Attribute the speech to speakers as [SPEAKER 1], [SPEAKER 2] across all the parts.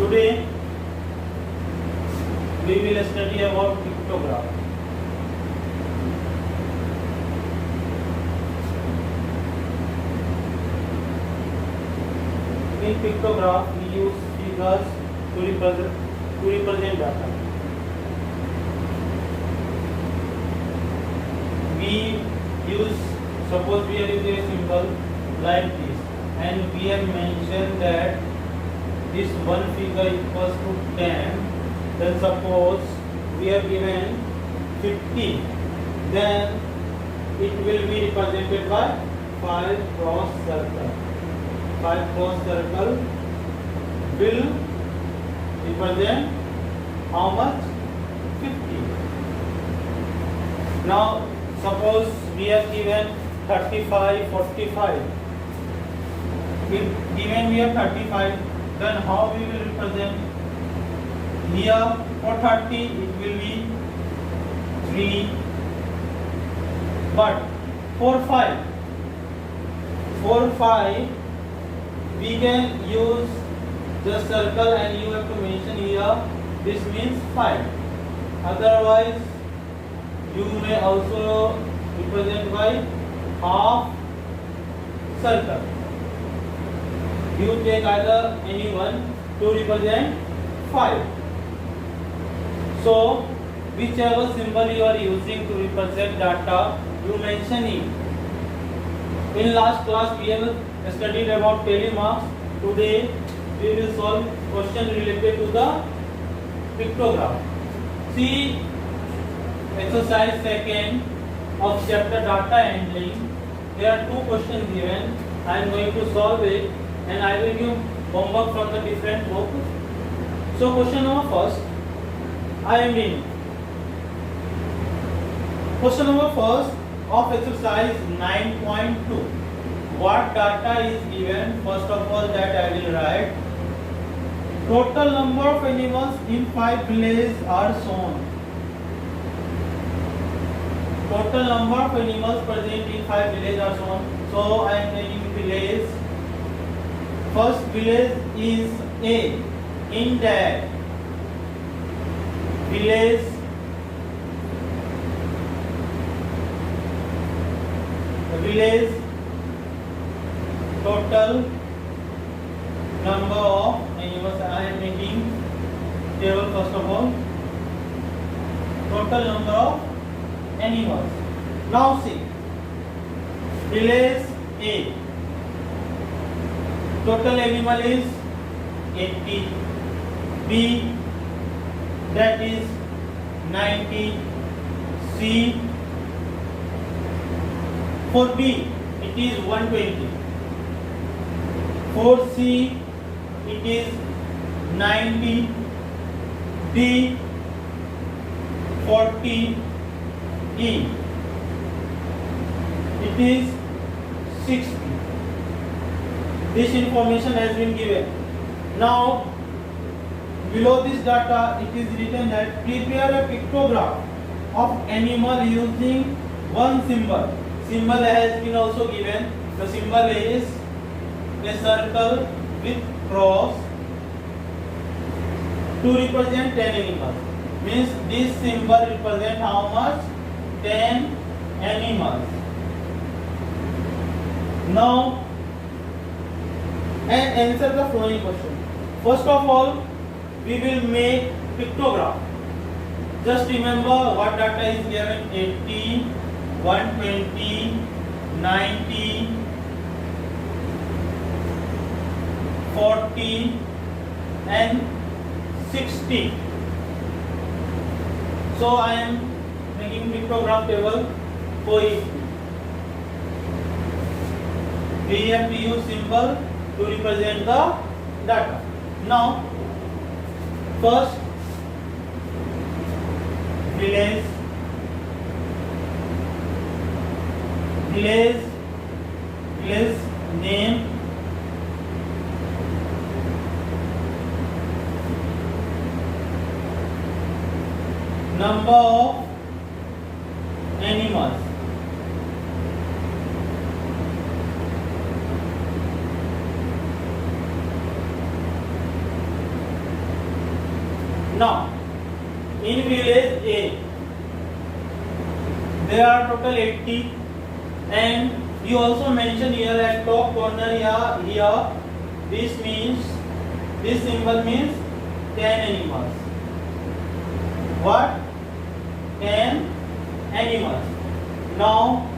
[SPEAKER 1] Today we will study about pictograph. In pictograph we use figures to represent data. We use, suppose we are using a symbol like this, and we have mentioned that this one figure equals to 10. Then suppose we are given 50, then it will be represented by 5 cross circle. 5 cross circle will represent how much? 50. Now suppose we are given 35, 45. If given we have 35, then how we will represent? Here for 30 it will be 3, but for 5 we can use the circle, and you have to mention here this means 5. Otherwise you may also represent by half circle. You take either any one to represent 5. So whichever symbol you are using to represent data, you mention it. In last class we have studied about telemarks. Today we will solve question related to the pictograph. See exercise second of chapter data handling. There are 2 questions given. I am going to solve it, and I will give homework from the different book. So question number first, I am in. Question number first of exercise 9.2. What data is given? First of all, that I will write. Total number of animals in 5 villages are shown. Total number of animals present in 5 villages are shown. So I am taking village. First village is A. In that village total number of animals. I am making table first of all. Total number of animals. Now see, village A, total animal is 80. B, that is 90. C, for B it is 120. For C it is 90. D 40. E it is 60. This information has been given. Now below this data it is written that prepare a pictograph of animal using one symbol. Symbol has been also given. The symbol is a circle with cross to represent 10 animals. Means this symbol represent how much? 10 animals. Now and answer the following question. First of all, we will make pictograph. Just remember what data is given: 80, 120, 90, 40 and 60. So I am making pictograph table for it. We have to use symbol to represent the data. Now first village name, number of animals, Now, in village A, there are total 80, and you also mention here at top corner here. This means this symbol means 10 animals. What? 10 animals. Now,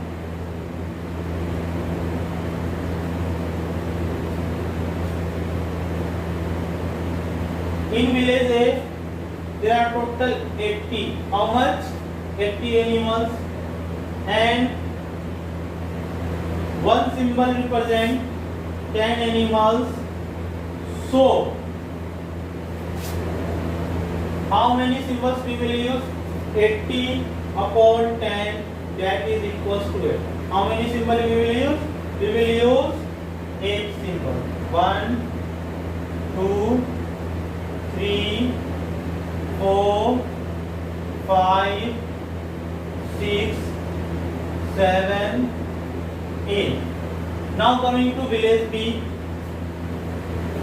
[SPEAKER 1] in village A, there are total 80. How much? 80 animals, and one symbol represents 10 animals. So, how many symbols we will use? 80 upon 10, that is equals to 8. How many symbols we will use? We will use 8 symbols. 1, 2, 3, 4, 5, 6, 7, 8. Now coming to village B.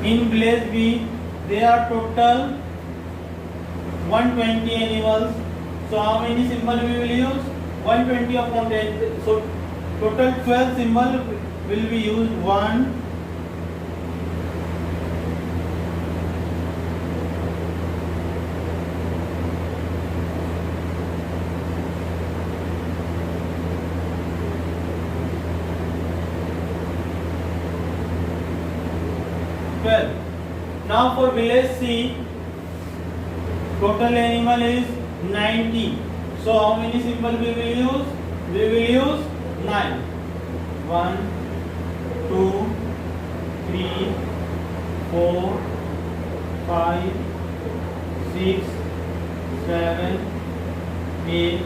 [SPEAKER 1] In village B, there are total 120 animals. So how many symbols we will use? 120 upon 10. So total 12 symbols will be used. 1, 12. Now for village C, total animal is 90. So how many symbols we will use? We will use 9. 1, 2, 3, 4, 5, 6, 7, 8,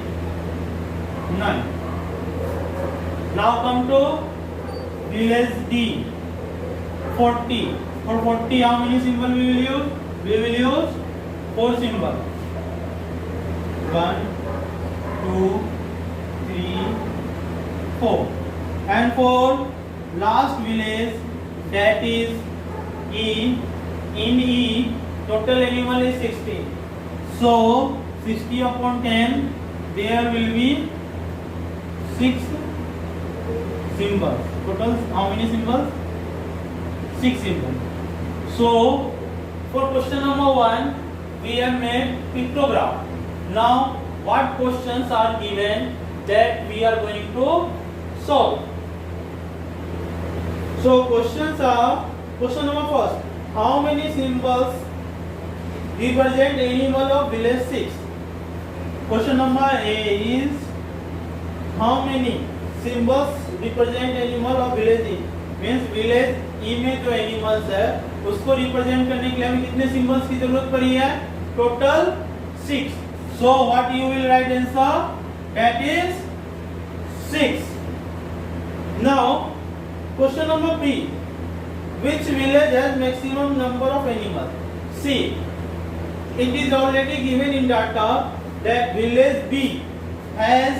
[SPEAKER 1] 9. Now come to village D. 40. For 40, how many symbols we will use? We will use 4 symbols. 1, 2, 3, 4. And for last village, that is E. In E, total animal is 60. So 60 upon 10, there will be 6 symbols. Total how many symbols? 6 symbols. So for question number 1, we have made pictogram. Now what questions are given that we are going to solve? So questions are, question number first, how many symbols represent animal of village 6? Question number A is, how many symbols represent animal of village E? Means village E में जो animals है उसको represent करने के लिए हमें कितने symbols की जरूरत पड़ी है? Total 6. So what you will write answer? That is 6. Now question number B, which village has maximum number of animals? See, it is already given in data that village B has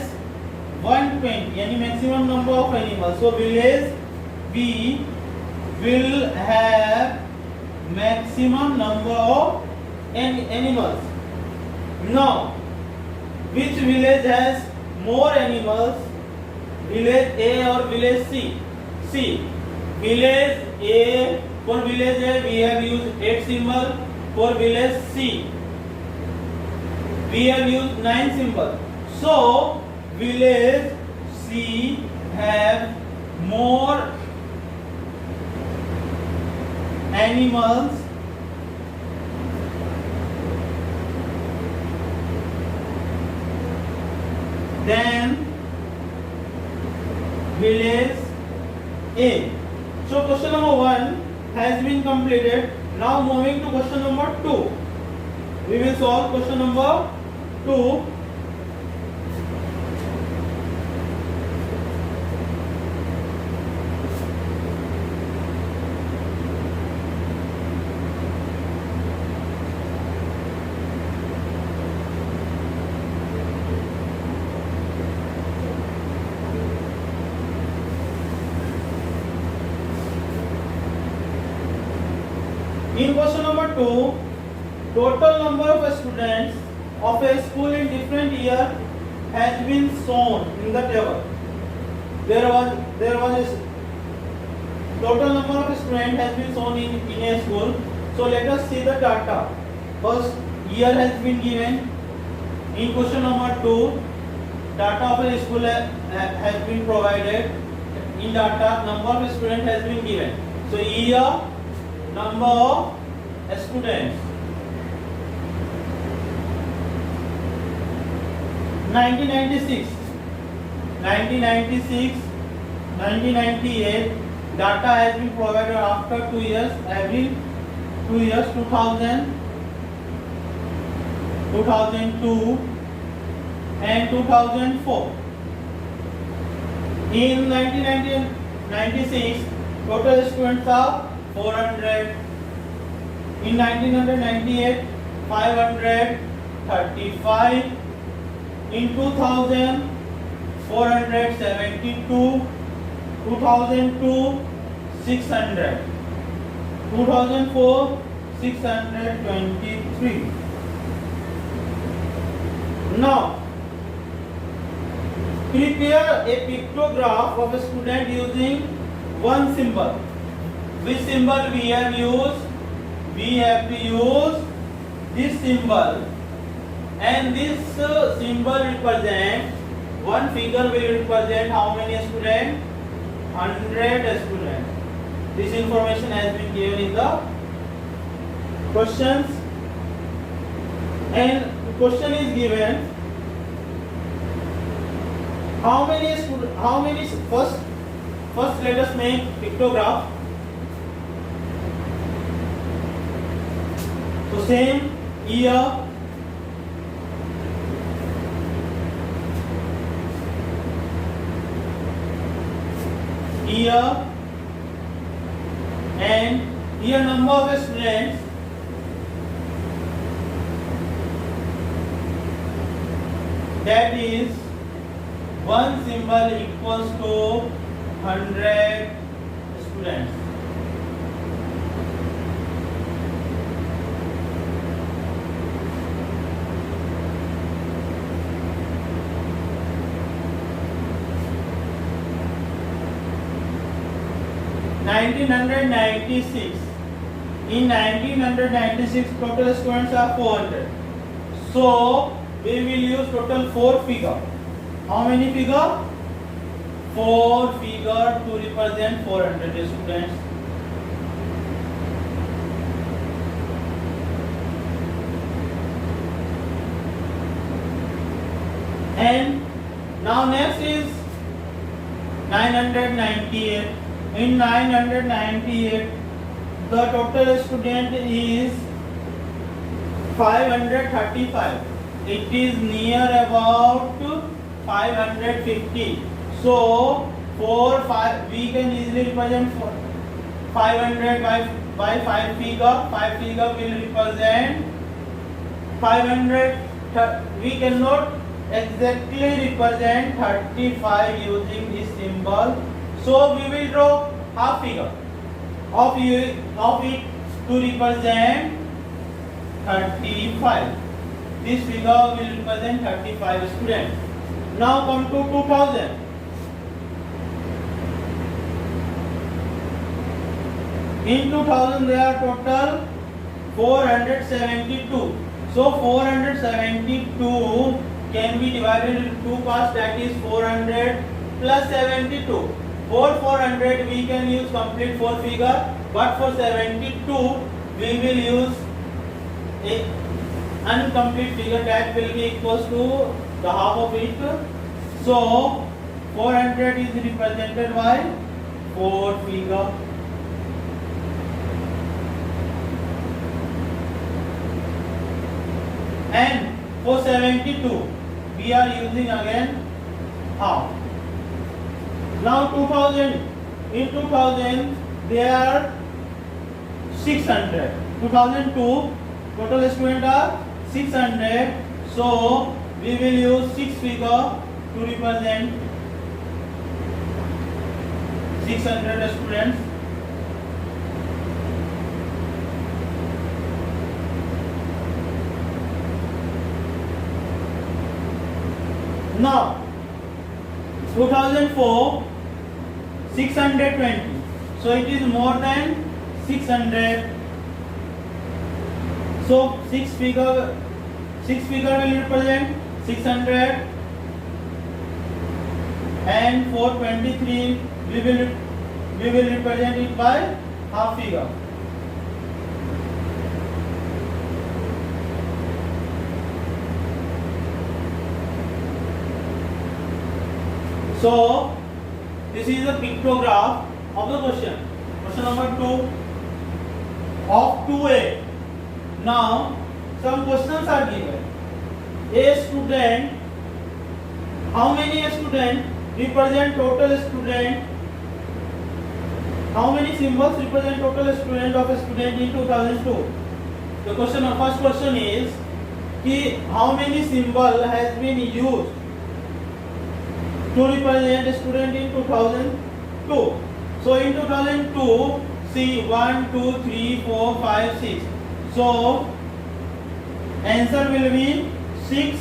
[SPEAKER 1] 120 यानी maximum number of animals. So village B will have maximum number of animals. Now, which village has more animals? Village A or village C? See, village A, for village A we have used 8 symbol. For village C, we have used 9 symbol. So, village C have more animals than village A. So question number 1 has been completed. Now moving to question number 2. We will solve question number 2. In question number 2, Total number of students of a school in different year has been shown in the table. There was a total number of students has been shown in a school. So let us see the data. First year has been given. In question number 2, data of a school has been provided. In data, number of students has been given. So year, number of students. 1996, 1998, data has been provided after 2 years, every 2 years, 2000, 2002 and 2004. In 1996, total students are 400. In 1998, 535. In 2000, 472. 2002, 600. 2004, 623. Now, prepare a pictograph of a student using one symbol. Which symbol we have used? We have to use this symbol, and this symbol represent, one figure will represent how many students? 100 students. This information has been given in the questions, and question is given how many first let us make pictograph. So same year, and here number of students, that is one symbol equals to 100 students. In 1996, total students are 400. So we will use total 4 figure. How many figure? 4 figure to represent 400 students. And now next is 998. In 998, the total student is 535. It is near about 550. So we can easily represent 500 by 5 figure. 5 figure will represent 500. We cannot exactly represent 35 using this symbol. So we will draw half figure of it to represent 35. This figure will represent 35 students. Now come to 2000. In 2000 there are total 472. So 472 can be divided into 2 parts, that is 400 plus 72. For 400 we can use complete 4 figure, but for 72 we will use a incomplete figure that will be equals to the half of it. So 400 is represented by 4 figure. And for 72 we are using again half. Now 2000, in 2000 there are 600. 2002 total students are 600. So we will use 6 figure to represent 600 students. Now 2004 620, so it is more than 600. So six figure will represent 600, and 423 we will represent it by half figure. So this is a pictograph of the question. Question number 2 of 2A. Now some questions are given. A student, how many students represent total student? How many symbols represent total student of a student in 2002? The question, first question is कि how many symbol has been used to represent a student in 2002? So in 2002, see 1, 2, 3, 4, 5, 6. So answer will be 6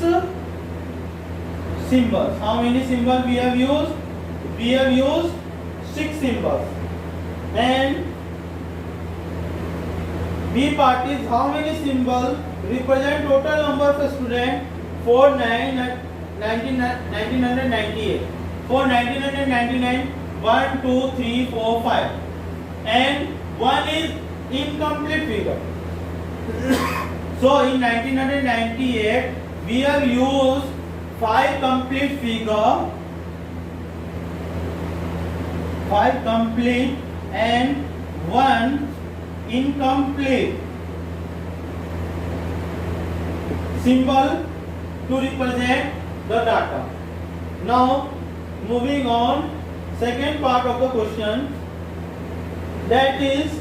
[SPEAKER 1] symbols. How many symbols we have used? We have used 6 symbols. And B part is how many symbols represent total number of students for 1998. For 1999, 1, 2, 3, 4, 5. And 1 is incomplete figure. So in 1998, we have used 5 complete figure, 5 complete and 1 incomplete symbol to represent the data. Now moving on, second part of the question, that is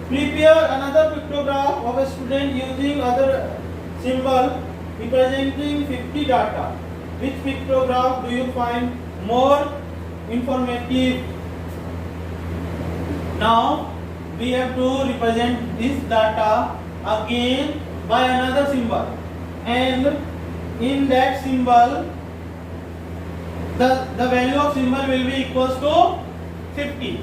[SPEAKER 1] prepare another pictograph of a student using other symbol representing 50 data. Which pictograph do you find more informative? Now we have to represent this data again by another symbol, and in that symbol the value of symbol will be equals to 50.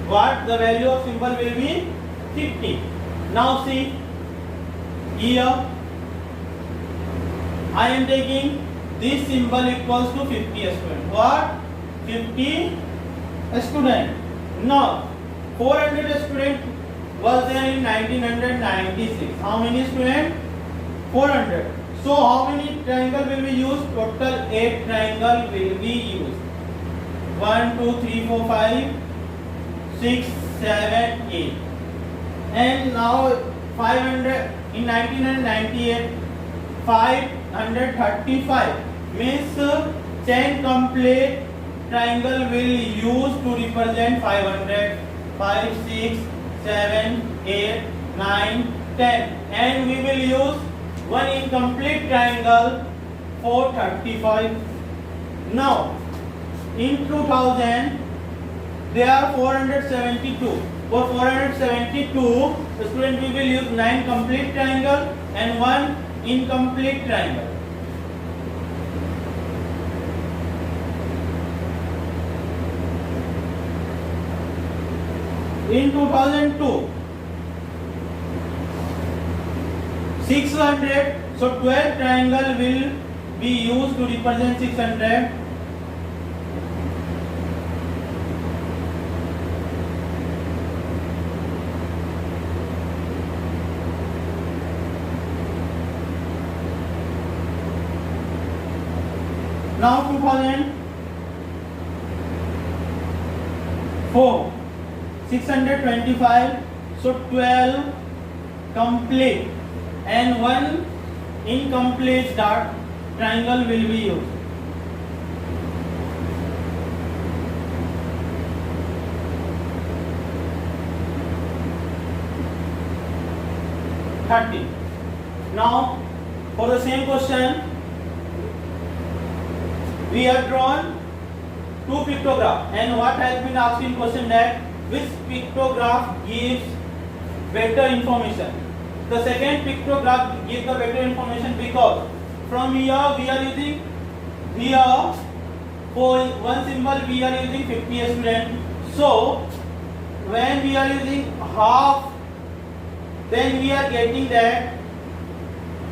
[SPEAKER 1] What? The value of symbol will be 50. Now see here, I am taking this symbol equals to 50 student. What? 50 student. Now 400 student was there in 1996. How many students? 400. So how many triangle will be used? Total 8 triangle will be used. 1, 2, 3, 4, 5, 6, 7, 8. And now 500 in 1998, 535 means 10 complete triangle will use to represent 500. 5, 6, 7, 8, 9, 10, and we will use one incomplete triangle 435. Now in 2000 there are 472. For 472 the student we will use 9 complete triangle and 1 incomplete triangle. In 2002, 600, so 12 triangle will be used to represent 600. Now 2004, 625, so 12 complete and 1 incomplete triangle will be used. Now for the same question we have drawn 2 pictographs, and what has been asked in question that which pictograph gives better information. The second pictograph gives the better information because from here we are using here for one symbol we are using 50 student. So when we are using half, then we are getting that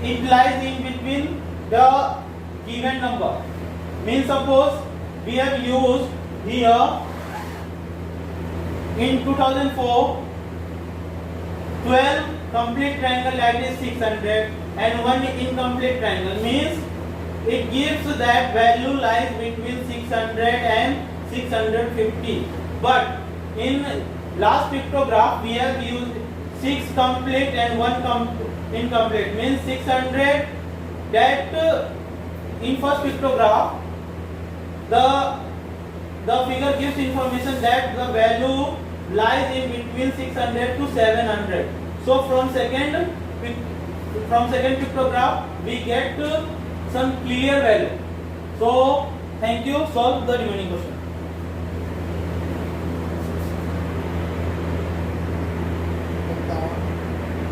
[SPEAKER 1] it lies in between the given number. Means suppose we have used here in 2004 12 complete triangle, that is 600, and one incomplete triangle, means it gives that value lies between 600 and 650. But in last pictograph we have used 6 complete and 1 incomplete, means 600. That in first pictograph the figure gives information that the value lies in between 600 to 700. So from second pictograph we get some clear value. So thank you. Solve the remaining question.